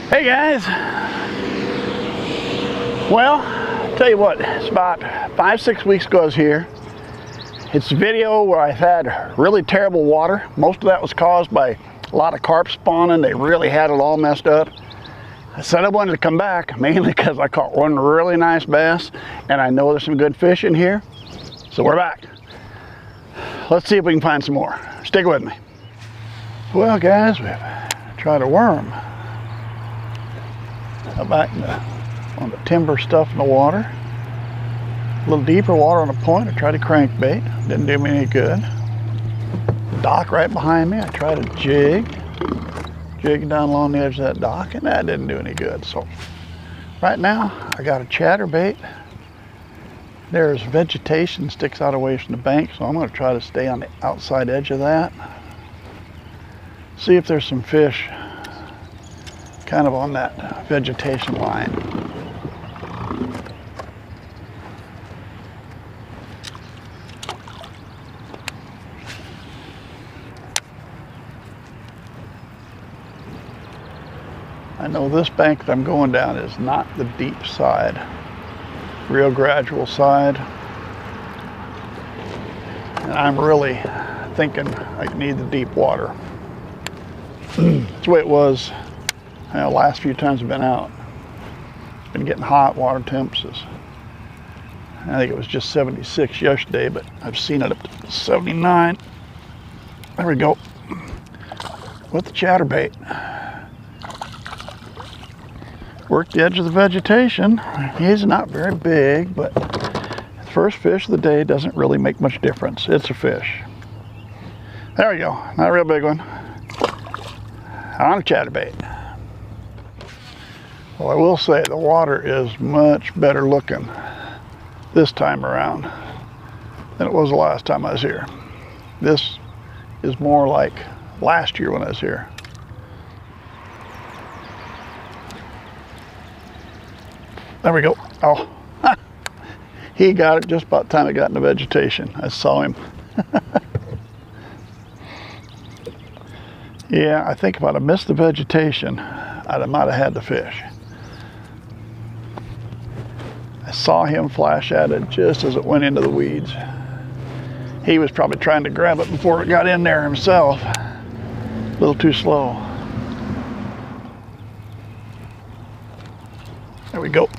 Hey guys, well, tell you what, it's about 5-6 weeks ago I was here. It's a video where I've had really terrible water. Most of that was caused by a lot of carp spawning. They really had it all messed up. I said I wanted to come back mainly because I caught one really nice bass and I know there's some good fish in here. So we're back. Let's see if we can find some more. Stick with me. Well guys, we've tried a worm. Back on the timber stuff in the water. A little deeper water on the point. I tried a crankbait. Didn't do me any good. Dock right behind me. I tried a jig. Jigging down along the edge of that dock, and that didn't do any good. So right now I got a chatterbait. There's vegetation sticks out away from the bank, so I'm going to try to stay on the outside edge of that. See if there's some fish kind of on that vegetation line. I know this bank that I'm going down is not the deep side, real gradual side. And I'm really thinking I need the deep water. That's the way it was. Last few times I've been out, it's been getting hot. Water temps is, I think it was just 76 yesterday, but I've seen it up to 79. There we go. With the chatterbait. Worked the edge of the vegetation. He's not very big, but the first fish of the day doesn't really make much difference. It's a fish. There we go. Not a real big one. On a chatterbait. Well, I will say the water is much better looking this time around than it was the last time I was here. This is more like last year when I was here. There we go. Oh, he got it just about the time it got in the vegetation. I saw him. Yeah, I think if I'd have missed the vegetation, I might have had the fish. I saw him flash at it just as it went into the weeds. He was probably trying to grab it before it got in there himself. A little too slow. There we go.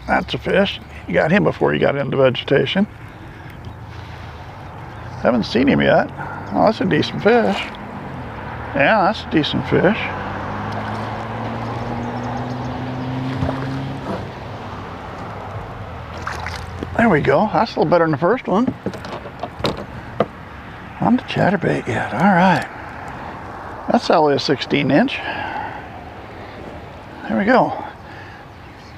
That's a fish. You got him before he got into vegetation. Haven't seen him yet. Oh, that's a decent fish. Yeah, that's a decent fish. There we go. That's a little better than the first one. On the chatterbait yet. All right. That's only a 16-inch. There we go.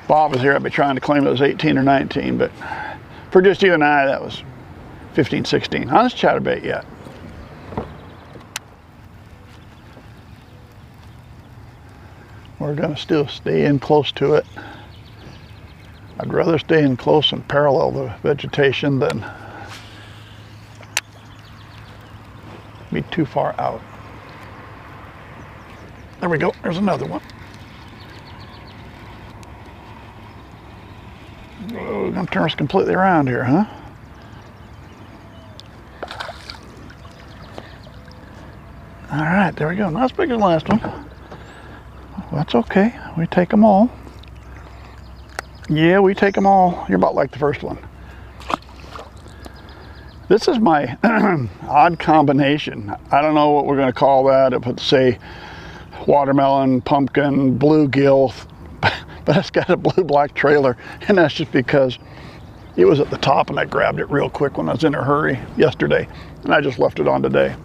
Bob was here. I'd be trying to claim it was 18 or 19, but for just you and I, that was 15, 16. On this chatterbait yet. We're going to still stay in close to it. I'd rather stay in close and parallel the vegetation than be too far out. There we go. There's another one. Oh, I'm going to turn us completely around here, huh? All right, there we go. Not as big as the last one. Well, that's okay. We take them all. Yeah, we take them all. You're about like the first one. This is my odd combination. I don't know what we're going to call that. If it's, say, watermelon, pumpkin, bluegill, but it's got a blue-black trailer, and that's just because it was at the top and I grabbed it real quick when I was in a hurry yesterday, and I just left it on today.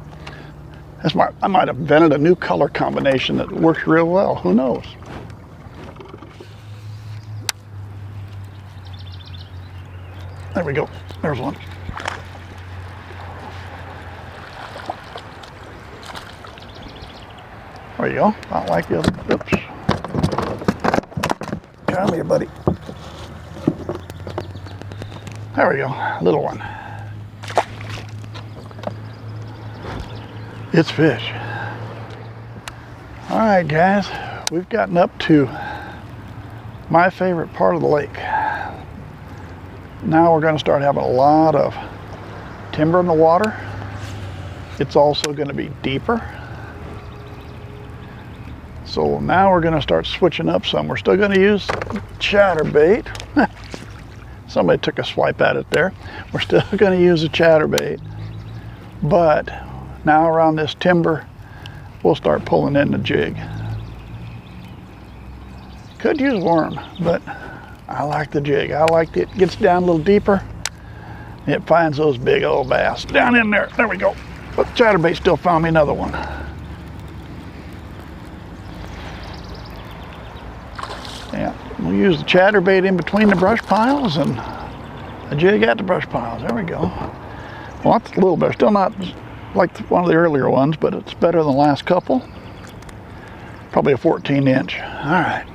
I might have invented a new color combination that works real well. Who knows? There we go. There's one. There you go. Not like the other. Oops. Come here, buddy. There we go. Little one. It's fish. All right, guys. we've gotten up to my favorite part of the lake. Now we're going to start having a lot of timber in the water. It's also going to be deeper. So now we're going to start switching up some. We're still going to use chatterbait. Somebody took a swipe at it there. We're still going to use a chatterbait. But now around this timber, we'll start pulling in the jig. Could use worm, but I like the jig. I like it. Gets down a little deeper. It finds those big old bass. Down in there. There we go. But the chatterbait still found me another one. Yeah, we'll use the chatterbait in between the brush piles and a jig at the brush piles. There we go. Well, that's a little better. Still not like one of the earlier ones, but it's better than the last couple. Probably a 14-inch. All right.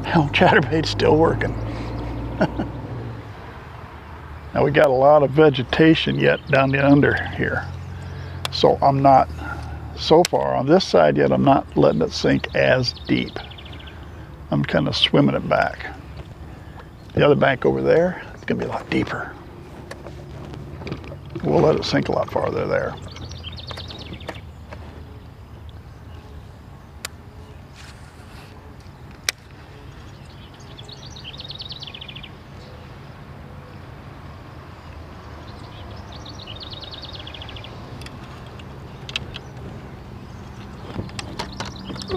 Hell, chatterbait's still working. Now we got a lot of vegetation yet down the under here. So I'm not, so far on this side yet, I'm not letting it sink as deep. I'm kind of swimming it back. The other bank over there, it's gonna be a lot deeper. We'll let it sink a lot farther there.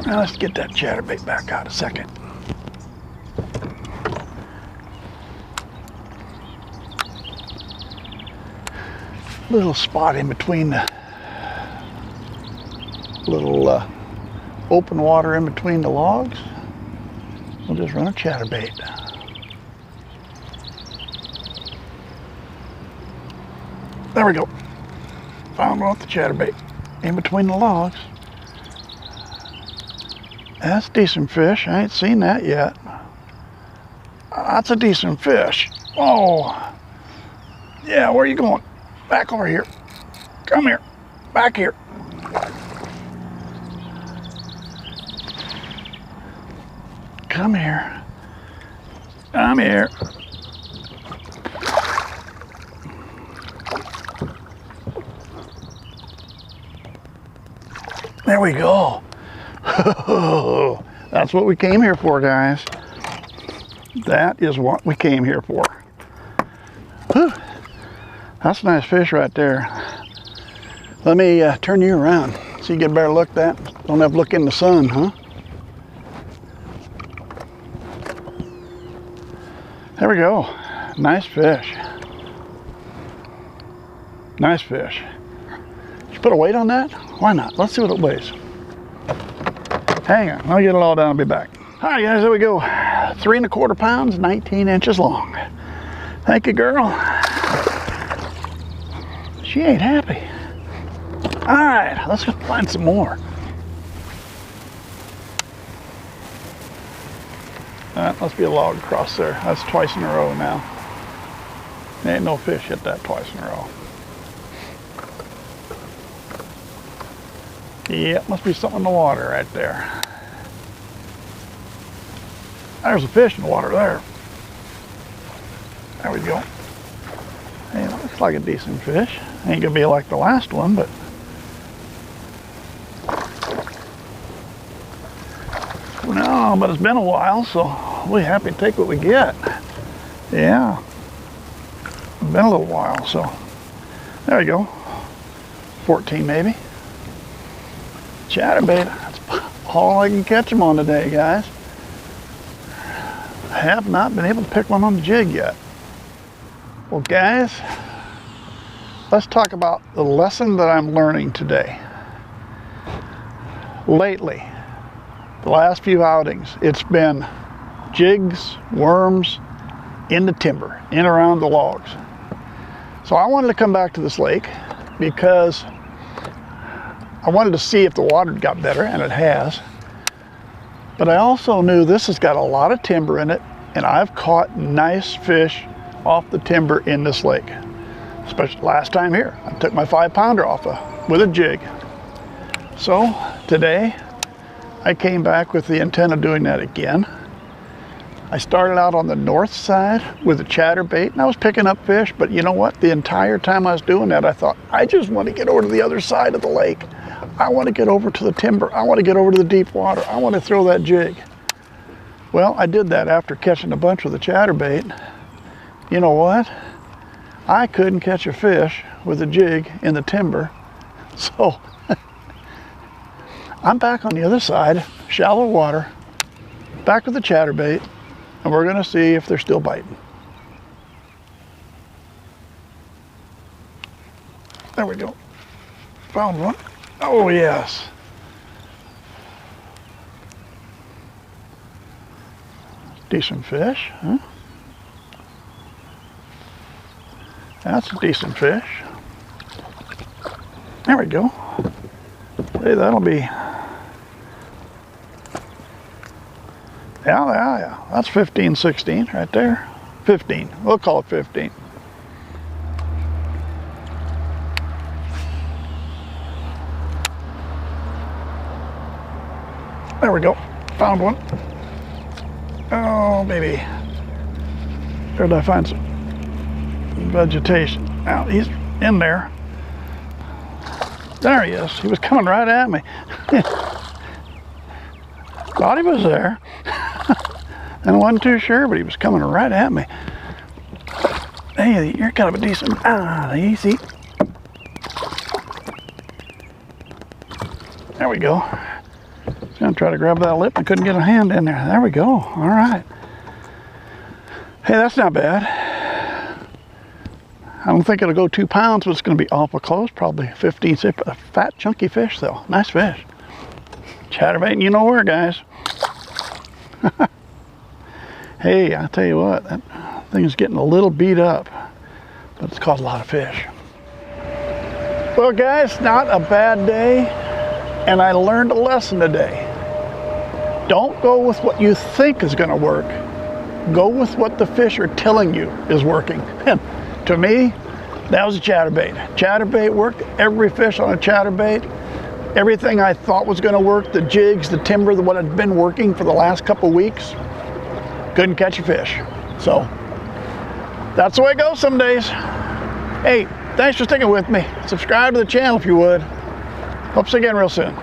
Now let's get that chatterbait back out a second. Little spot in between the little open water in between the logs. We'll just run a chatterbait. There we go. Found one with the chatterbait in between the logs. That's a decent fish. I ain't seen that yet. That's a decent fish. Oh, yeah, where are you going? Back over here. Come here. Back here. Come here. Come here. There we go. That's what we came here for, guys. That is what we came here for. Whew. That's a nice fish right there. Let me turn you around so you get a better look at that. Don't have to look in the sun, huh? There we go. Nice fish. Nice fish. Did you put a weight on that? Why not? Let's see what it weighs. Hang on, I'll get it all down and be back. All right, guys, there we go. 3 1/4 pounds, 19 inches long. Thank you, girl. She ain't happy. All right, let's go find some more. That must be a log across there. That's twice in a row now. There ain't no fish hit that twice in a row. Yeah, must be something in the water right there. There's a fish in the water there. There we go. Hey, that looks like a decent fish. Ain't gonna be like the last one, but no, but it's been a while, so we're happy to take what we get. Yeah, it's been a little while, so there we go. 14 maybe. Chatterbait, that's all I can catch them on today, guys. I have not been able to pick one on the jig yet. Well, guys, let's talk about the lesson that I'm learning today. Lately, the last few outings, it's been jigs, worms, in the timber, in around the logs. So I wanted to come back to this lake because I wanted to see if the water got better, and it has. But I also knew this has got a lot of timber in it, and I've caught nice fish off the timber in this lake. Especially last time here, I took my 5-pounder off with a jig. So today, I came back with the intent of doing that again. I started out on the north side with a chatterbait, and I was picking up fish, but you know what? The entire time I was doing that, I thought, I just want to get over to the other side of the lake. I want to get over to the timber. I want to get over to the deep water. I want to throw that jig. Well, I did that after catching a bunch with a chatterbait. You know what? I couldn't catch a fish with a jig in the timber. So I'm back on the other side, shallow water, back with the chatterbait, and we're gonna see if they're still biting. There we go. Found one. Oh yes. Decent fish, huh? That's a decent fish. There we go. Hey, that'll be, yeah. That's 15, 16 right there. 15, we'll call it 15. There we go, found one. Oh, baby. Where did I find some vegetation? Now, he's in there. There he is. He was coming right at me. Thought he was there. And I wasn't too sure, but he was coming right at me. Hey, you're kind of a decent, easy. There we go. He's gonna try to grab that lip. I couldn't get a hand in there. There we go. All right. Hey, that's not bad. I don't think it'll go 2 pounds, but it's going to be awful close. Probably 15, a fat, chunky fish though. Nice fish. Chatterbait, you know where, guys. Hey, I tell you what, that thing is getting a little beat up, but it's caught a lot of fish. Well, guys, not a bad day, and I learned a lesson today. Don't go with what you think is going to work. Go with what the fish are telling you is working. To me, that was a chatterbait. Chatterbait worked. Every fish on a chatterbait, everything I thought was going to work, the jigs, the timber, what had been working for the last couple weeks, couldn't catch a fish. So that's the way it goes some days. Hey, thanks for sticking with me. Subscribe to the channel if you would. Hope to see you again real soon.